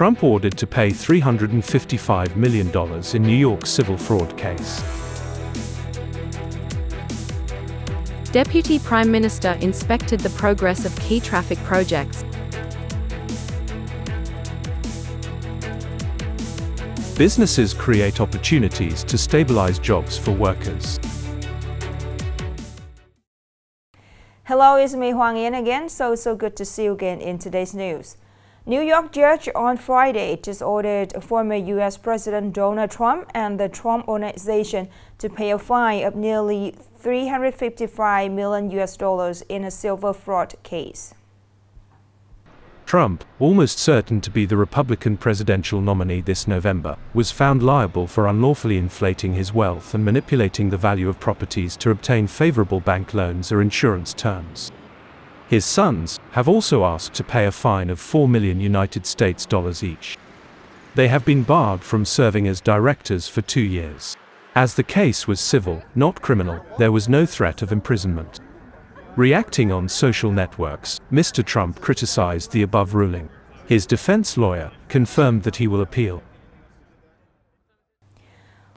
Trump ordered to pay $355 million in New York's civil fraud case. Deputy Prime Minister inspected the progress of key traffic projects. Businesses create opportunities to stabilize jobs for workers. Hello, it's me Hoàng Yến again. So good to see you again in today's news. New York judge on Friday just ordered former U.S. President Donald Trump and the Trump Organization to pay a fine of nearly $355 million in a civil fraud case. Trump, almost certain to be the Republican presidential nominee this November, was found liable for unlawfully inflating his wealth and manipulating the value of properties to obtain favorable bank loans or insurance terms. His sons have also asked to pay a fine of $4 million each. They have been barred from serving as directors for 2 years. As the case was civil, not criminal, there was no threat of imprisonment. Reacting on social networks, Mr. Trump criticized the above ruling. His defense lawyer confirmed that he will appeal.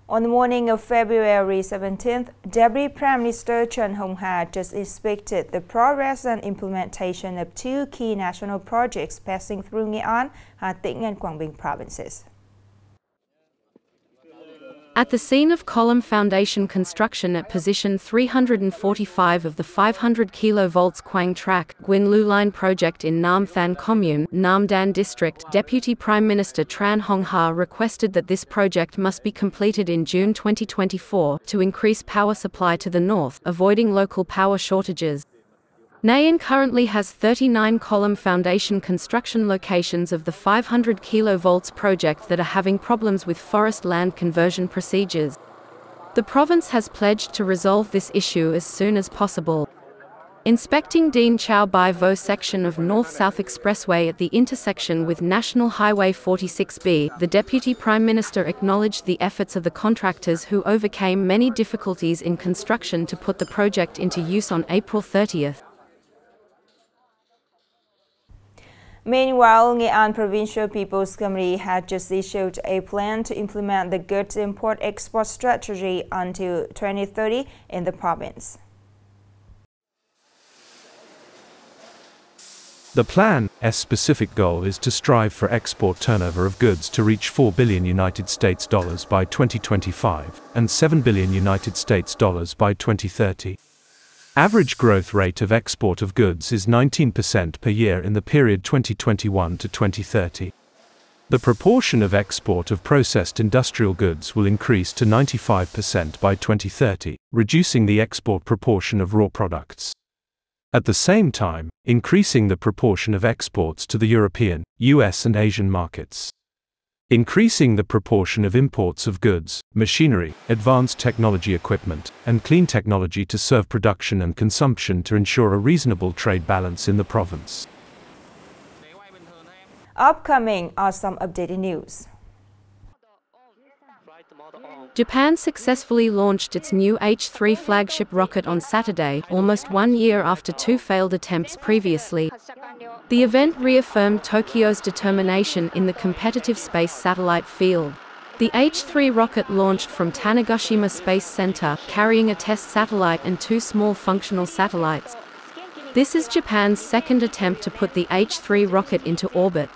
On the morning of February 17th, Deputy Prime Minister Trần Hồng just inspected the progress and implementation of 2 key national projects passing through Nghệ An, Hà Tĩnh and Quảng Bình provinces. At the scene of column foundation construction at position 345 of the 500 kV Quang Track, Nguyen Lu Line project in Nam Than Commune, Nam Dan District, Deputy Prime Minister Tran Hong Ha requested that this project must be completed in June 2024 to increase power supply to the north, avoiding local power shortages. Nghệ An currently has 39 column foundation construction locations of the 500 kV project that are having problems with forest land conversion procedures. The province has pledged to resolve this issue as soon as possible. Inspecting Dien Chau Bai Vo section of North-South Expressway at the intersection with National Highway 46B, the Deputy Prime Minister acknowledged the efforts of the contractors who overcame many difficulties in construction to put the project into use on April 30th. Meanwhile, Nghệ An Provincial Peoples Committee had just issued a plan to implement the goods import-export strategy until 2030 in the province. The plan's specific goal is to strive for export turnover of goods to reach $4 billion by 2025 and $7 billion by 2030. Average growth rate of export of goods is 19% per year in the period 2021 to 2030. The proportion of export of processed industrial goods will increase to 95% by 2030, reducing the export proportion of raw products. At the same time, increasing the proportion of exports to the European, US and Asian markets. Increasing the proportion of imports of goods, machinery, advanced technology equipment, and clean technology to serve production and consumption to ensure a reasonable trade balance in the province. Upcoming are some updated news. Japan successfully launched its new H3 flagship rocket on Saturday, almost 1 year after 2 failed attempts previously. The event reaffirmed Tokyo's determination in the competitive space satellite field. The H3 rocket launched from Tanegashima Space Center, carrying a test satellite and 2 small functional satellites. This is Japan's second attempt to put the H3 rocket into orbit.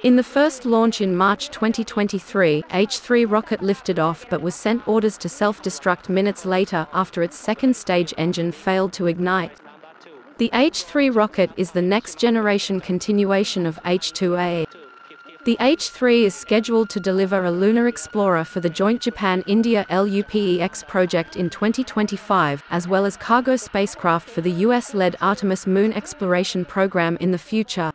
In the first launch in March 2023, H3 rocket lifted off but was sent orders to self-destruct minutes later after its second stage engine failed to ignite. The H3 rocket is the next-generation continuation of H2A. The H3 is scheduled to deliver a lunar explorer for the joint Japan-India LUPEX project in 2025, as well as cargo spacecraft for the US-led Artemis moon exploration program in the future.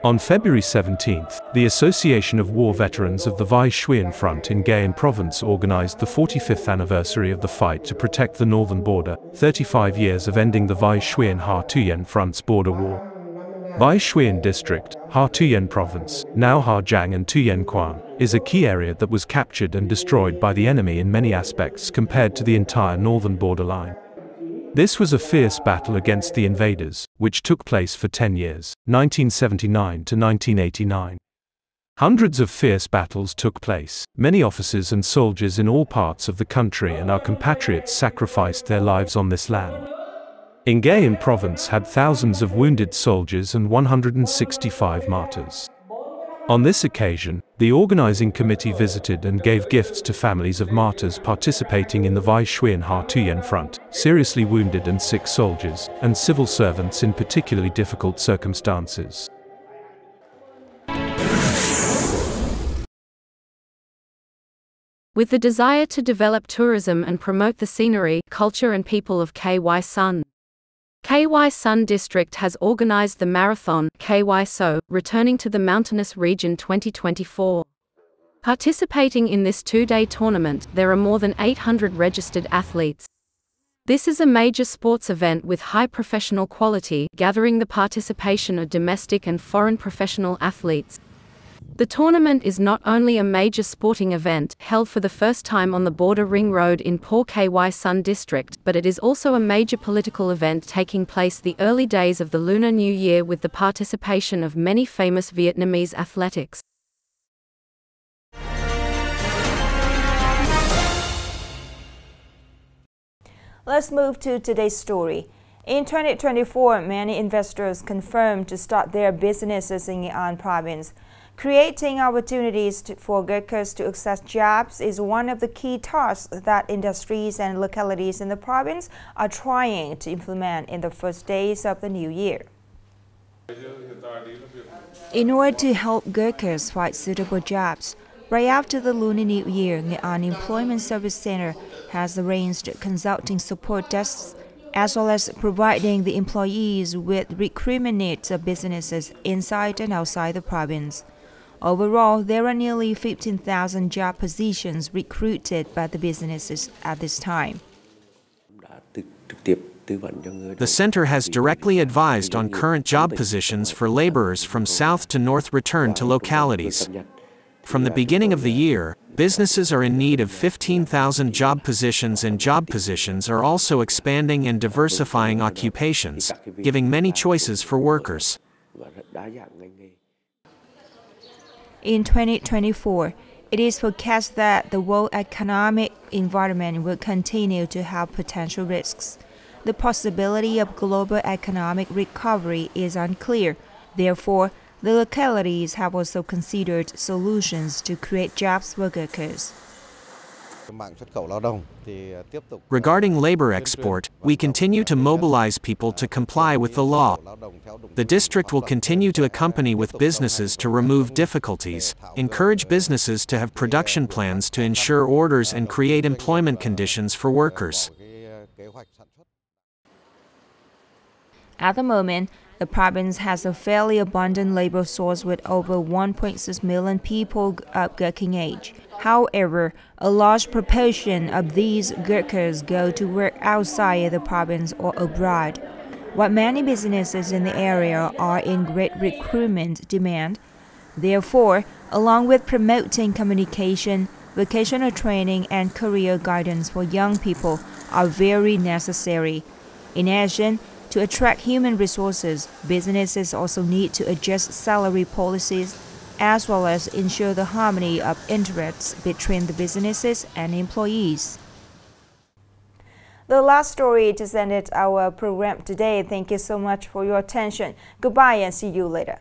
On February 17th, the Association of War Veterans of the Vai Xuyen Front in Nghệ An Province organized the 45th anniversary of the fight to protect the northern border, 35 years of ending the Vai Xuyen Hà Tuyên Front's border war. Vai Xuyen District, Hà Tuyên Province, now Hà Giang and Tuyên Quang, is a key area that was captured and destroyed by the enemy in many aspects compared to the entire northern borderline. This was a fierce battle against the invaders, which took place for 10 years, 1979 to 1989. Hundreds of fierce battles took place. Many officers and soldiers in all parts of the country and our compatriots sacrificed their lives on this land. Nghệ An province had thousands of wounded soldiers and 165 martyrs. On this occasion, the organizing committee visited and gave gifts to families of martyrs participating in the Vai Xuyen Ha Tuyen front, seriously wounded and sick soldiers, and civil servants in particularly difficult circumstances. With the desire to develop tourism and promote the scenery, culture and people of KY Sun, KY Sun District has organized the marathon, KY So, Returning to the Mountainous Region 2024. Participating in this two-day tournament, there are more than 800 registered athletes. This is a major sports event with high professional quality, gathering the participation of domestic and foreign professional athletes. The tournament is not only a major sporting event, held for the first time on the border ring road in Po KY Sun District, but it is also a major political event taking place the early days of the Lunar New Year with the participation of many famous Vietnamese athletics. Let's move to today's story. In 2024, many investors confirmed to start their businesses in Nghệ An province. Creating opportunities for workers to access jobs is one of the key tasks that industries and localities in the province are trying to implement in the first days of the new year. In order to help workers find suitable jobs, right after the Lunar New Year, Nghệ An Employment Service Center has arranged consulting support desks as well as providing the employees with recruitment needs of businesses inside and outside the province. Overall, there are nearly 15,000 job positions recruited by the businesses at this time. The center has directly advised on current job positions for laborers from south to north return to localities. From the beginning of the year, businesses are in need of 15,000 job positions, and job positions are also expanding and diversifying occupations, giving many choices for workers. In 2024, it is forecast that the world economic environment will continue to have potential risks. The possibility of global economic recovery is unclear. Therefore, the localities have also considered solutions to create jobs for workers. Regarding labor export, we continue to mobilize people to comply with the law. The district will continue to accompany with businesses to remove difficulties, encourage businesses to have production plans to ensure orders and create employment conditions for workers. At the moment, the province has a fairly abundant labor source with over 1.6 million people of working age. However, a large proportion of these workers go to work outside the province or abroad. While many businesses in the area are in great recruitment demand, therefore, along with promoting communication, vocational training and career guidance for young people are very necessary. In addition, to attract human resources, businesses also need to adjust salary policies as well as ensure the harmony of interests between the businesses and employees. The last story just ended our program today. Thank you so much for your attention. Goodbye and see you later.